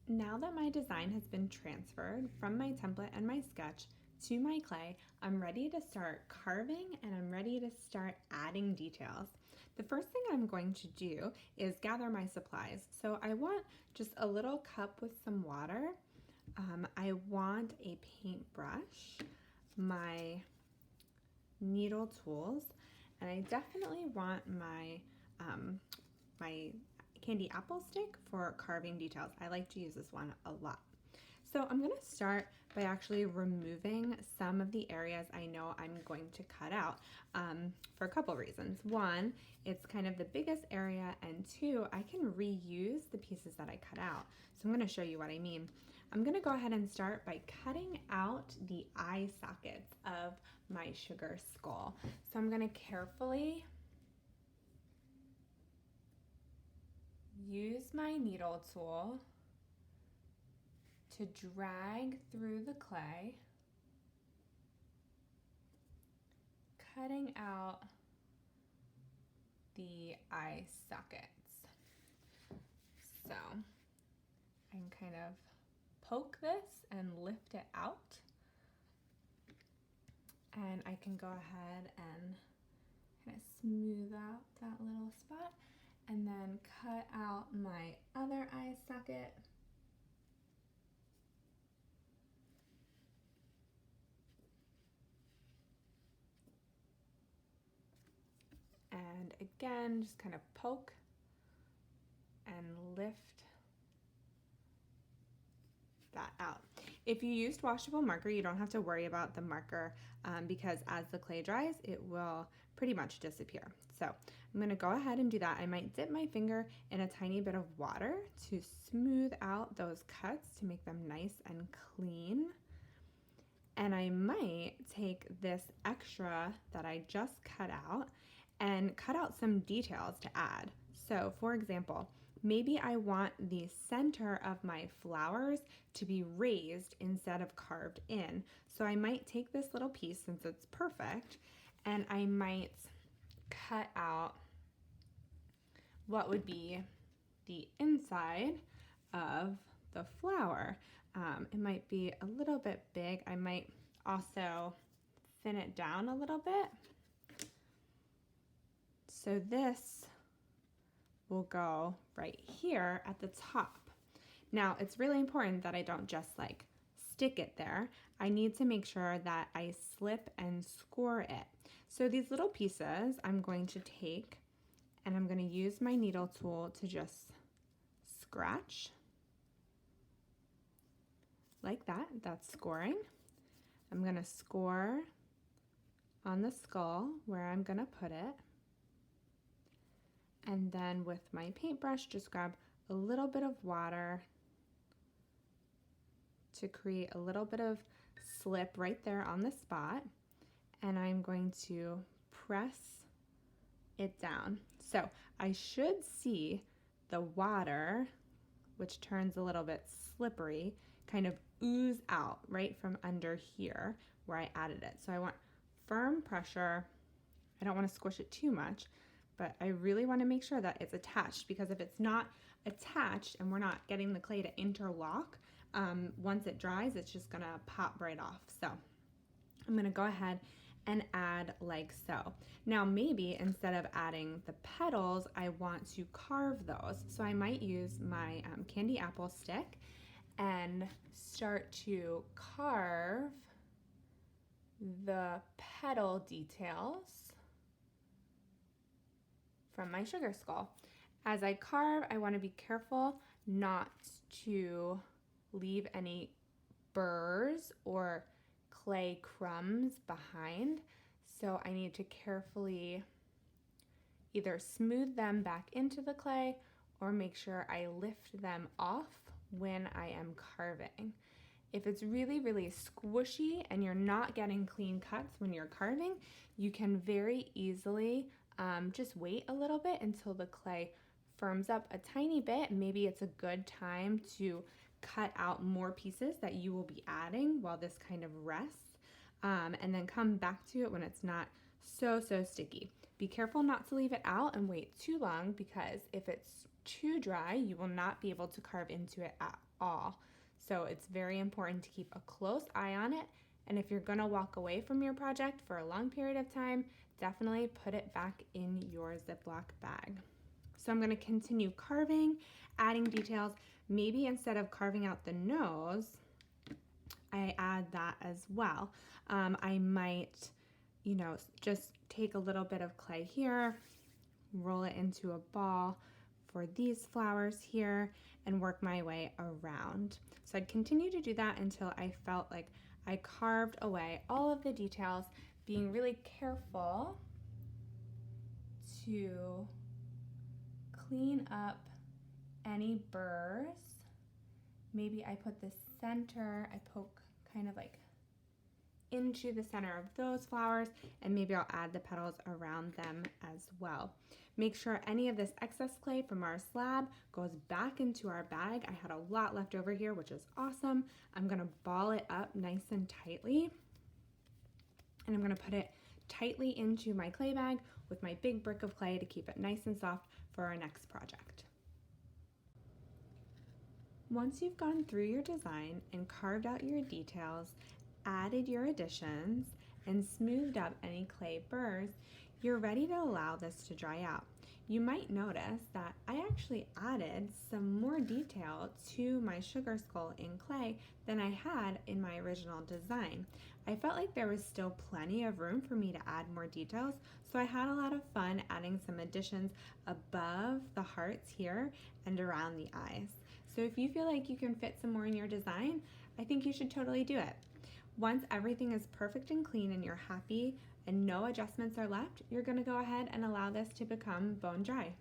Now that my design has been transferred from my template and my sketch to my clay, I'm ready to start carving and I'm ready to start adding details. The first thing I'm going to do is gather my supplies. So I want just a little cup with some water. I want a paintbrush, my needle tools, and I definitely want my my candy apple stick for carving details. I like to use this one a lot. So I'm going to start by actually removing some of the areas I know I'm going to cut out for a couple reasons. One, it's kind of the biggest area, and two, I can reuse the pieces that I cut out. So I'm going to show you what I mean. I'm going to go ahead and start by cutting out the eye sockets of my sugar skull. So I'm going to carefully use my needle tool to drag through the clay, cutting out the eye sockets. So I can kind of poke this and lift it out, and I can go ahead and kind of smooth out that little spot and then cut out my other eye socket. And again, just kind of poke and lift that out. If you used washable marker, you don't have to worry about the marker because as the clay dries, it will pretty much disappear. So I'm gonna go ahead and do that. I might dip my finger in a tiny bit of water to smooth out those cuts to make them nice and clean. And I might take this extra that I just cut out and cut out some details to add. So for example, maybe I want the center of my flowers to be raised instead of carved in. So I might take this little piece, since it's perfect, and I might cut out what would be the inside of the flower. It might be a little bit big. I might also thin it down a little bit. So this will go right here at the top. Now it's really important that I don't just like stick it there. I need to make sure that I slip and score it. So these little pieces I'm going to take and I'm going to use my needle tool to just scratch like that. That's scoring. I'm going to score on the skull where I'm going to put it. And then with my paintbrush, just grab a little bit of water to create a little bit of slip right there on the spot. And I'm going to press it down. So I should see the water, which turns a little bit slippery, kind of ooze out right from under here where I added it. So I want firm pressure. I don't want to squish it too much, but I really want to make sure that it's attached, because if it's not attached and we're not getting the clay to interlock, once it dries, it's just gonna pop right off. So I'm gonna go ahead and add like so. Now maybe instead of adding the petals, I want to carve those. So I might use my candy apple stick and start to carve the petal details from my sugar skull. As I carve, I want to be careful not to leave any burrs or clay crumbs behind. So I need to carefully either smooth them back into the clay or make sure I lift them off when I am carving. If it's really, really squishy and you're not getting clean cuts when you're carving, you can very easily just wait a little bit until the clay firms up a tiny bit. Maybe it's a good time to cut out more pieces that you will be adding while this kind of rests, and then come back to it when it's not so sticky. Be careful not to leave it out and wait too long, because if it's too dry, you will not be able to carve into it at all. So it's very important to keep a close eye on it. And if you're gonna walk away from your project for a long period of time, definitely put it back in your Ziploc bag. So I'm gonna continue carving, adding details. Maybe instead of carving out the nose, I add that as well. I might, just take a little bit of clay here, roll it into a ball for these flowers here, and work my way around. So I'd continue to do that until I felt like I carved away all of the details, being really careful to clean up any burrs. Maybe I put the center, I poke kind of like into the center of those flowers, and maybe I'll add the petals around them as well. Make sure any of this excess clay from our slab goes back into our bag. I had a lot left over here, which is awesome. I'm gonna ball it up nice and tightly, and I'm gonna put it tightly into my clay bag with my big brick of clay to keep it nice and soft for our next project. Once you've gone through your design and carved out your details, added your additions, and smoothed up any clay burrs, you're ready to allow this to dry out. You might notice that I actually added some more detail to my sugar skull in clay than I had in my original design. I felt like there was still plenty of room for me to add more details, so I had a lot of fun adding some additions above the hearts here and around the eyes. So if you feel like you can fit some more in your design, I think you should totally do it. Once everything is perfect and clean and you're happy and no adjustments are left, you're gonna go ahead and allow this to become bone dry.